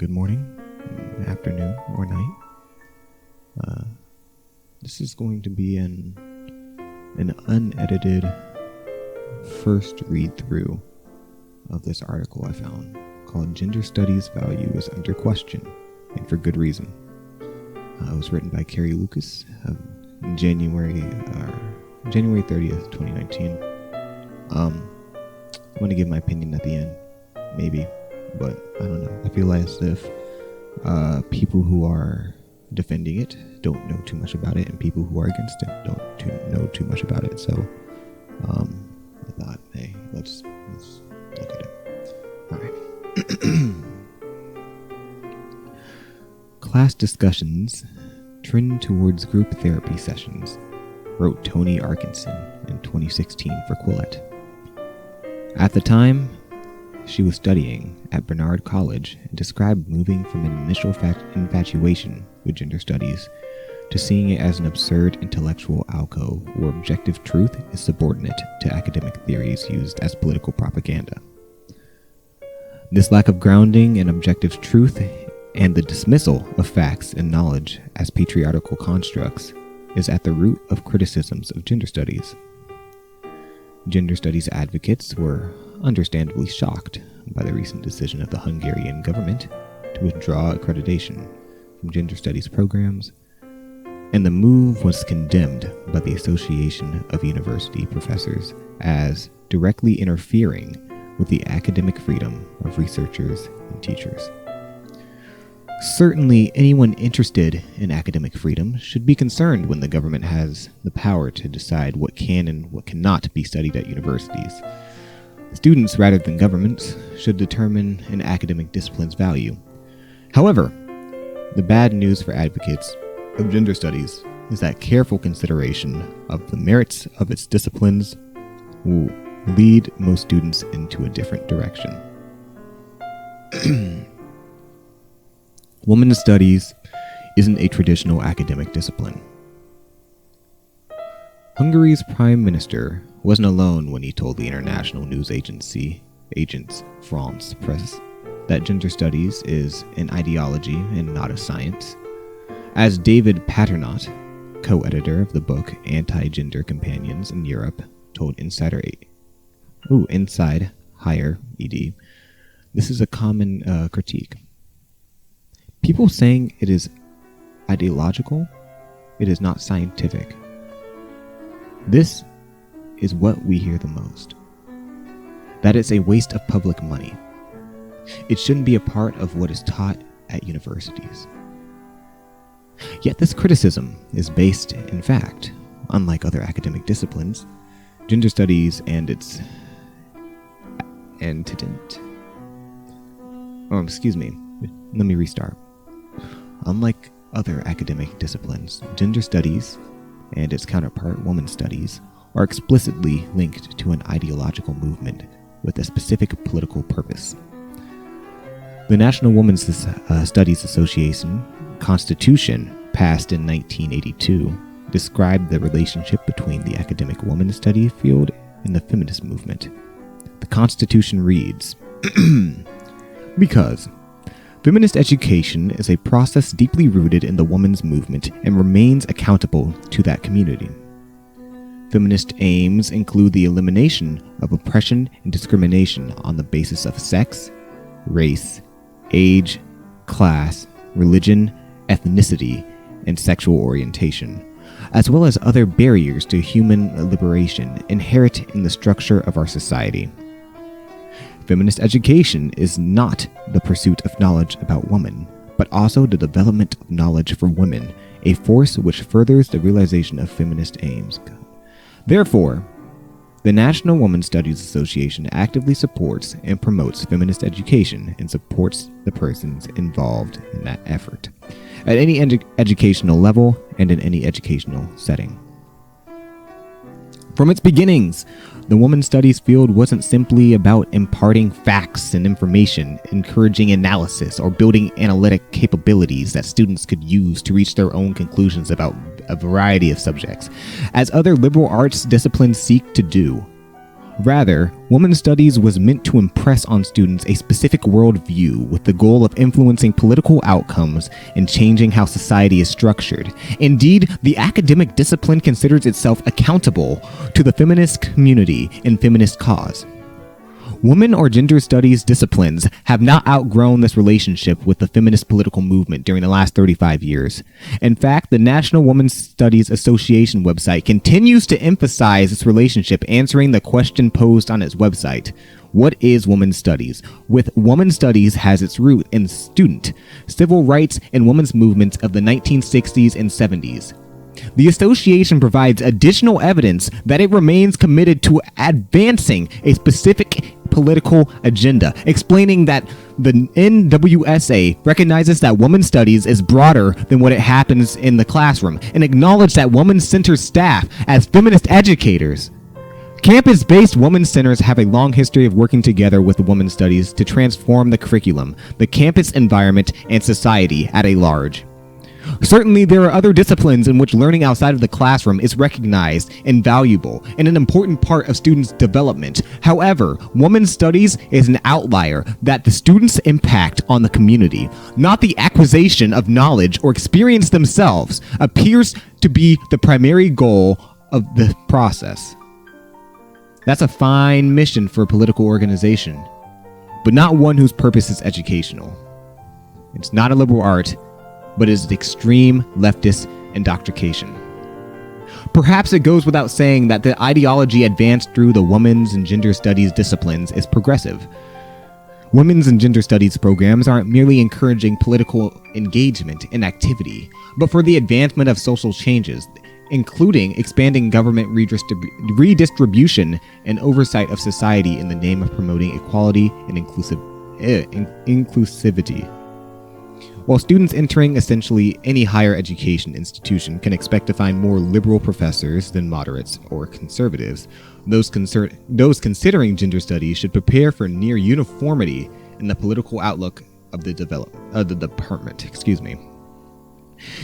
Good morning, afternoon, or night. This is going to be an unedited first read-through of this article I found called "Gender Studies Value is Under Question, and for Good Reason." It was written by Carrie Lucas in January 30th, 2019. I'm going to give my opinion at the end, maybe, but I don't know. I feel as if people who are defending it don't know too much about it, and people who are against it don't know too much about it. So I thought, hey, let's look at it. All right. Class discussions trend towards group therapy sessions, wrote Tony Arkinson in 2016 for Quillette. At the time, she was studying at Barnard College and described moving from an initial infatuation with gender studies to seeing it as an absurd intellectual alcove where objective truth is subordinate to academic theories used as political propaganda. This lack of grounding in objective truth and the dismissal of facts and knowledge as patriarchal constructs is at the root of criticisms of gender studies. Gender studies advocates were understandably shocked by the recent decision of the Hungarian government to withdraw accreditation from gender studies programs, and the move was condemned by the Association of University Professors as directly interfering with the academic freedom of researchers and teachers. Certainly, anyone interested in academic freedom should be concerned when the government has the power to decide what can and what cannot be studied at universities. Students, rather than governments, should determine an academic discipline's value. However, the bad news for advocates of gender studies is that careful consideration of the merits of its disciplines will lead most students into a different direction. Women's studies isn't a traditional academic discipline. Hungary's prime minister wasn't alone when he told the international news agency, Agence France Presse, that gender studies is an ideology and not a science. As David Paternotte, co-editor of the book Anti-Gender Companions in Europe, told Inside Higher ED, this is a common critique. People saying it is ideological, it is not scientific. This is what we hear the most. That it's a waste of public money. It shouldn't be a part of what is taught at universities. Yet this criticism is based in fact, unlike other academic disciplines, gender studies and its antecedent. Let me restart. Unlike other academic disciplines, gender studies and its counterpart, women's studies, are explicitly linked to an ideological movement with a specific political purpose. The National Women's Studies Association Constitution, passed in 1982, described the relationship between the academic women's study field and the feminist movement. The Constitution reads, because feminist education is a process deeply rooted in the women's movement and remains accountable to that community. Feminist aims include the elimination of oppression and discrimination on the basis of sex, race, age, class, religion, ethnicity, and sexual orientation, as well as other barriers to human liberation inherent in the structure of our society. Feminist education is not the pursuit of knowledge about women, but also the development of knowledge for women, a force which furthers the realization of feminist aims. Therefore, the National Women's Studies Association actively supports and promotes feminist education and supports the persons involved in that effort, at any educational level and in any educational setting. From its beginnings, the women's studies field wasn't simply about imparting facts and information, encouraging analysis, or building analytic capabilities that students could use to reach their own conclusions about a variety of subjects, as other liberal arts disciplines seek to do. Rather, women's studies was meant to impress on students a specific worldview with the goal of influencing political outcomes and changing how society is structured. Indeed, the academic discipline considers itself accountable to the feminist community and feminist cause. Women or gender studies disciplines have not outgrown this relationship with the feminist political movement during the last 35 years. In fact, the National Women's Studies Association website continues to emphasize its relationship, answering the question posed on its website. What is women's studies? With women's studies has its root in student, civil rights, and women's movements of the 1960s and 70s. The association provides additional evidence that it remains committed to advancing a specific political agenda, explaining that the NWSA recognizes that women's studies is broader than what it happens in the classroom, and acknowledge that women-centered staff as feminist educators. Campus-based women's centers have a long history of working together with women's studies to transform the curriculum, the campus environment, and society at a large. Certainly, there are other disciplines in which learning outside of the classroom is recognized and valuable and an important part of students' development. However, women's studies is an outlier that the students' impact on the community, not the acquisition of knowledge or experience themselves, appears to be the primary goal of the process. That's a fine mission for a political organization, but not one whose purpose is educational. It's not a liberal art, but is extreme leftist indoctrination. Perhaps it goes without saying that the ideology advanced through the women's and gender studies disciplines is progressive. Women's and gender studies programs aren't merely encouraging political engagement and activity, but for the advancement of social changes, including expanding government redistribution and oversight of society in the name of promoting equality and inclusivity. While students entering essentially any higher education institution can expect to find more liberal professors than moderates or conservatives, those considering gender studies should prepare for near uniformity in the political outlook of the department.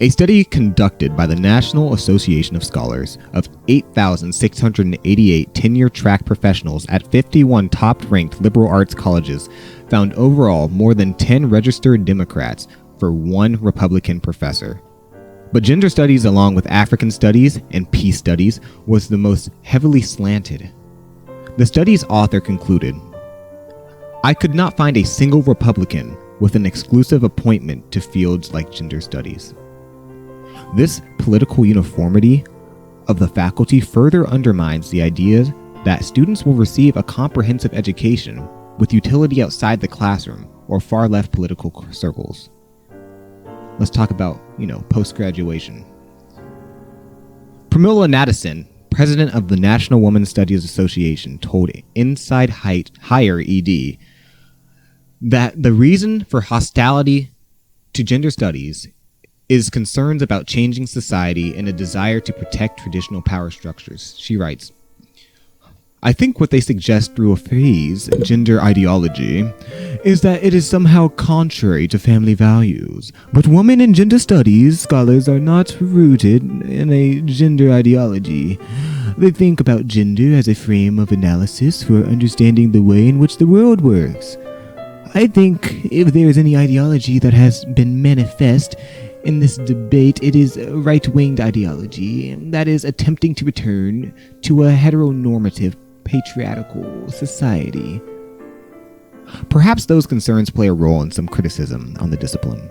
A study conducted by the National Association of Scholars of 8,688 tenure-track professionals at 51 top-ranked liberal arts colleges found overall more than 10 registered Democrats for one Republican professor. But gender studies, along with African studies and peace studies, was the most heavily slanted. The study's author concluded, "I could not find a single Republican with an exclusive appointment to fields like gender studies." This political uniformity of the faculty further undermines the idea that students will receive a comprehensive education with utility outside the classroom or far-left political circles. Let's talk about, post-graduation. Pramila Nathan, president of the National Women's Studies Association, told Inside Higher ED that the reason for hostility to gender studies is concerns about changing society and a desire to protect traditional power structures. She writes, "I think what they suggest through a phrase, gender ideology, is that it is somehow contrary to family values. But women and gender studies scholars are not rooted in a gender ideology. They think about gender as a frame of analysis for understanding the way in which the world works. I think if there is any ideology that has been manifest in this debate, it is a right-winged ideology that is attempting to return to a heteronormative patriarchal society." Perhaps those concerns play a role in some criticism on the discipline.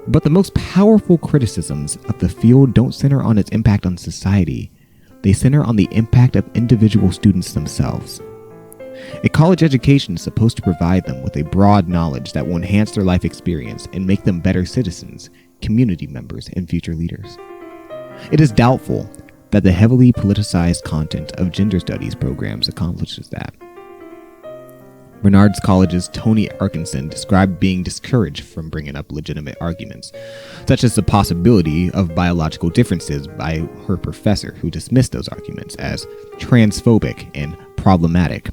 But the most powerful criticisms of the field don't center on its impact on society. They center on the impact of individual students themselves. A college education is supposed to provide them with a broad knowledge that will enhance their life experience and make them better citizens, community members, and future leaders. It is doubtful that the heavily politicized content of gender studies programs accomplishes that. Bernard's College's Tony Arkinson described being discouraged from bringing up legitimate arguments, such as the possibility of biological differences, by her professor, who dismissed those arguments as transphobic and problematic.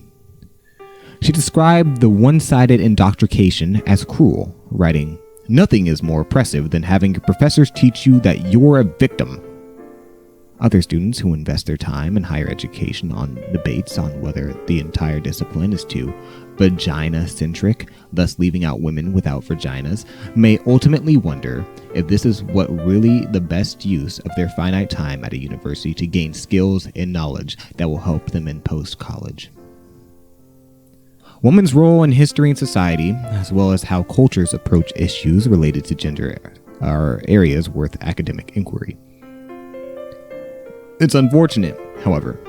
She described the one-sided indoctrination as cruel, writing, "Nothing is more oppressive than having your professors teach you that you're a victim." Other students who invest their time in higher education on debates on whether the entire discipline is too vagina-centric, thus leaving out women without vaginas, may ultimately wonder if this is what really the best use of their finite time at a university to gain skills and knowledge that will help them in post-college. Women's role in history and society, as well as how cultures approach issues related to gender, are areas worth academic inquiry. It's unfortunate, however,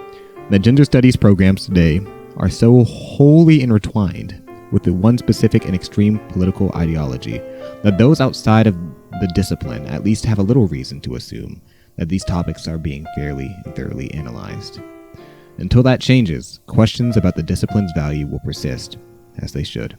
that gender studies programs today are so wholly intertwined with the one specific and extreme political ideology that those outside of the discipline at least have a little reason to assume that these topics are being fairly and thoroughly analyzed. Until that changes, questions about the discipline's value will persist, as they should.